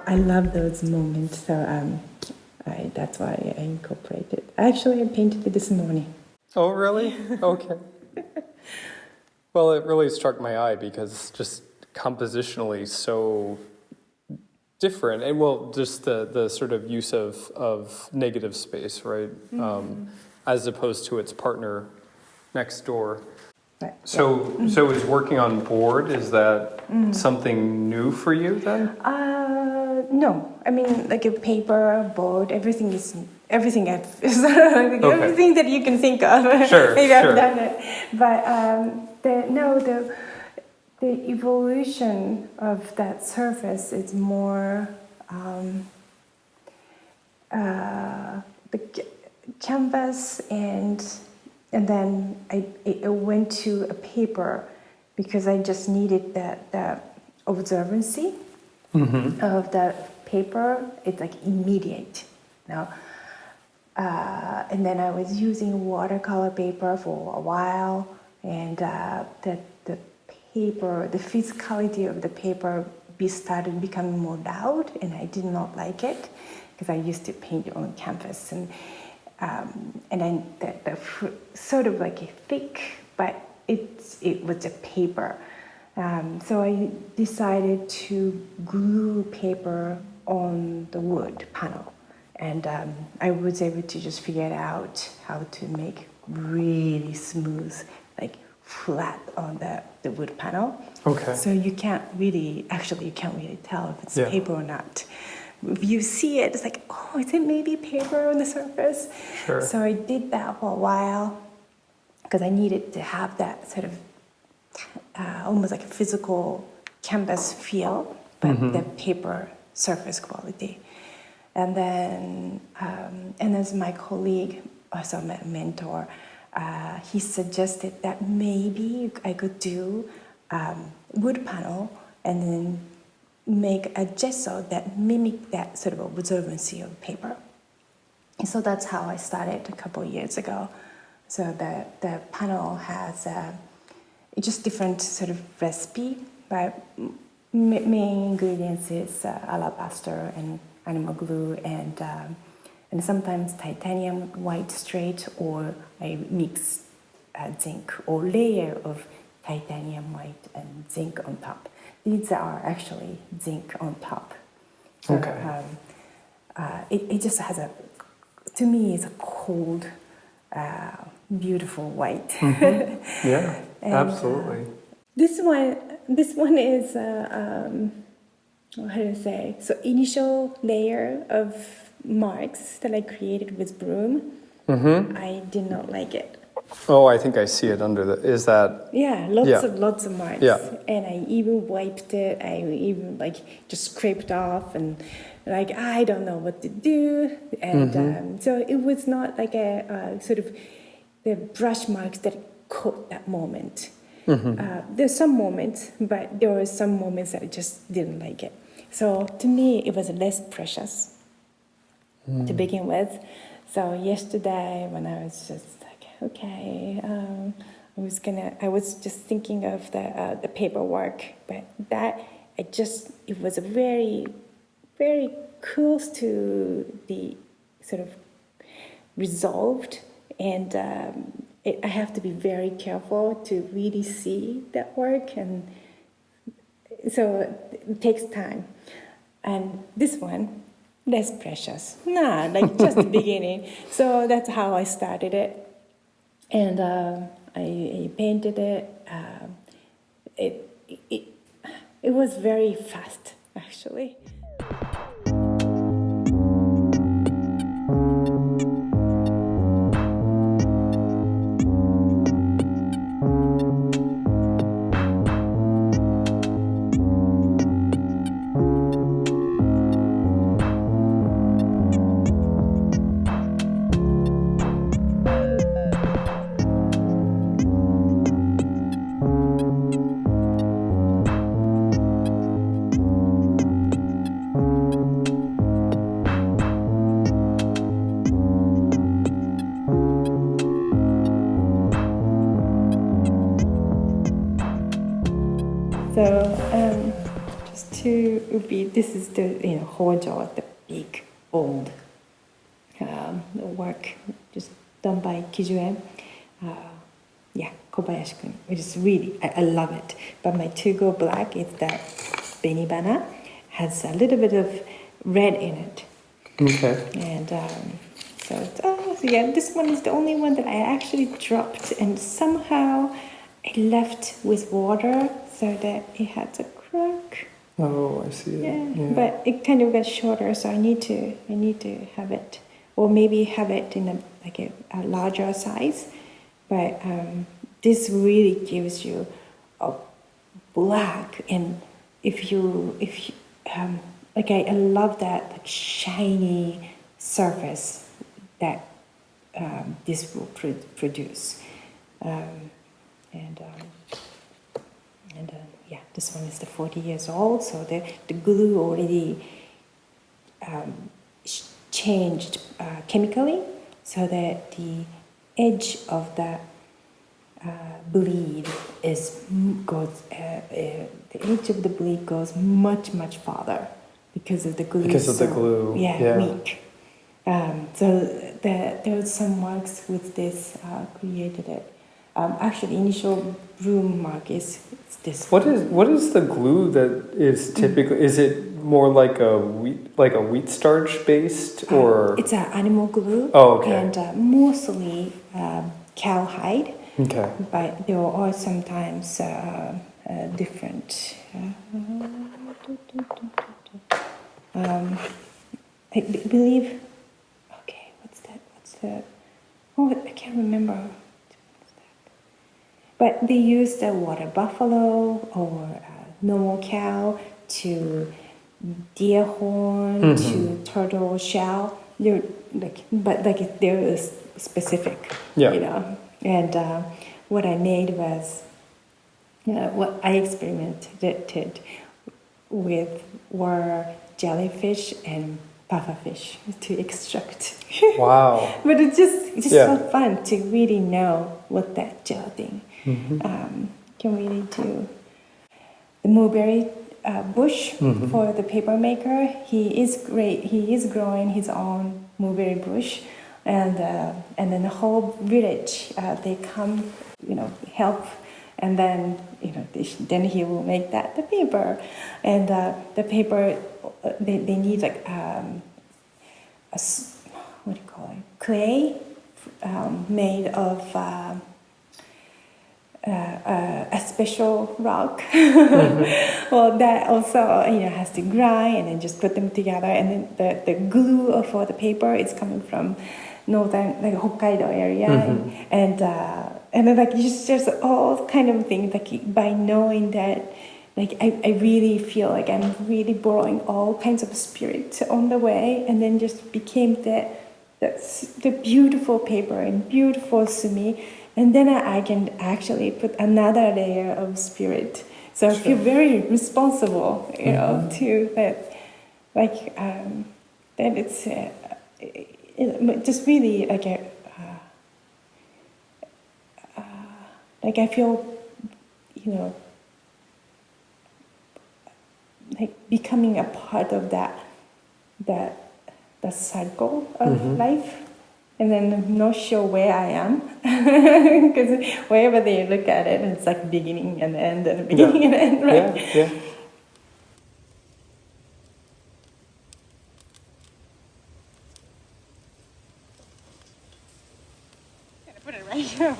I love those moments, so that's why I incorporated. Actually, I painted it this morning. Oh, really? Okay. Well, it really struck my eye because just compositionally so different, and well, just the sort of use of negative space, right? As opposed to its partner next door. Right. So is working on board, is that something new for you then? No, I mean like a paper, board, everything everything that you can think of. Sure, Maybe sure. I've done it, but the evolution of that surface is more the canvas, and then I went to a paper because I just needed that observancy of that paper. It's like immediate now. And then I was using watercolor paper for a while, and the paper, the physicality of the paper started becoming more loud, and I did not like it because I used to paint on canvas, and then the sort of like a thick, but it was a paper. So I decided to glue paper on the wood panel, and I was able to just figure out how to make really smooth, like flat on the wood panel. Okay. So you can't really tell if it's paper or not. If you see it, it's like, oh, is it maybe paper on the surface? Sure. So I did that for a while because I needed to have that sort of almost like a physical canvas feel, but the paper surface quality. And then, and as my colleague, also my mentor, he suggested that maybe I could do wood panel and then make a gesso that mimic that sort of observancy of paper. And so that's how I started a couple of years ago. So the panel has just different sort of recipe, but main ingredients is alabaster and animal glue, and sometimes titanium white straight, or I mix zinc or layer of titanium white and zinc on top. These are actually zinc on top. So, Okay. It just has to me, it's a cold, beautiful white. Yeah, And, absolutely. This one is how do you say? So initial layer of marks that I created with broom. I did not like it. Oh, I think I see it under the. Is that? Yeah, lots of marks. Yeah. And I even wiped it. I even just scraped off, and I don't know what to do. And so it was not like a sort of the brush marks that caught that moment. There's some moments, but there were some moments that I just didn't like it. So to me, it was less precious to begin with. So yesterday, when I was just like, okay, I was just thinking of the paperwork, but it was very, very close to the sort of resolved, and I have to be very careful to really see that work, and so it takes time. And this one, less precious. Just the beginning. So that's how I started it. And I painted it. It was very fast, actually. So just this is the, Hojo, the big, old work just done by Kijue. Kobayashi-kun, which is really, I love it. But my to go black is that Benibana has a little bit of red in it. Okay. And this one is the only one that I actually dropped, and somehow I left with water so that it had a crack. Oh, I see it. Yeah. But it kind of got shorter, so I need to have it, or maybe have it in a larger size. But this really gives you a black, and I love that shiny surface that this will produce, this one is the 40 years old, so the glue already changed chemically, so that the edge of the bleed the edge of the bleed goes much farther because of the glue. Weak. So there was some marks with this created it. Actually, initial broom mark is this. What is the glue that is typically? Is it more like a wheat starch based, or it's an animal glue? Oh, okay. And mostly cowhide. Okay. But there are sometimes different. I believe. Okay, what's that? Oh, I can't remember. But they use the water buffalo or normal cow to deer horn to turtle shell. They're they're specific, And what I made was what I experimented with were jellyfish and pufferfish to extract. Wow! But it's just so fun to really know what that gel thing can really do. The mulberry bush for the paper maker. He is great. He is growing his own mulberry bush, and then the whole village they come, help, and then then he will make the paper, and the paper they need what do you call it, clay made of a special rock. Well, that also has to grind and then just put them together, and then the glue for the paper is coming from northern Hokkaido area, and then just all kind of things by knowing that. I really feel like I'm really borrowing all kinds of spirit on the way, and then just became the beautiful paper and beautiful sumi, and then I can actually put another layer of spirit. So I feel very responsible, to that, that it's just really I feel, becoming a part of the cycle of life, and then I'm not sure where I am, because wherever they look at it, it's like beginning and end and beginning and end, right? Yeah. Gotta put it right here.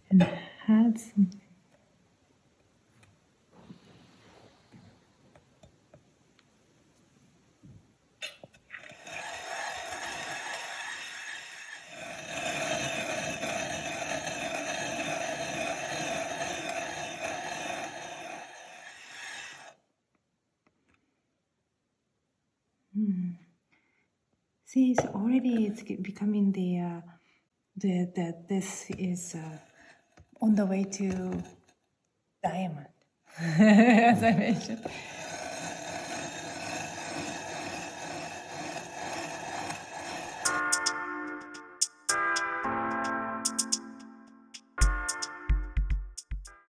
And had some. See, so already it's becoming this is on the way to diamond, as I mentioned.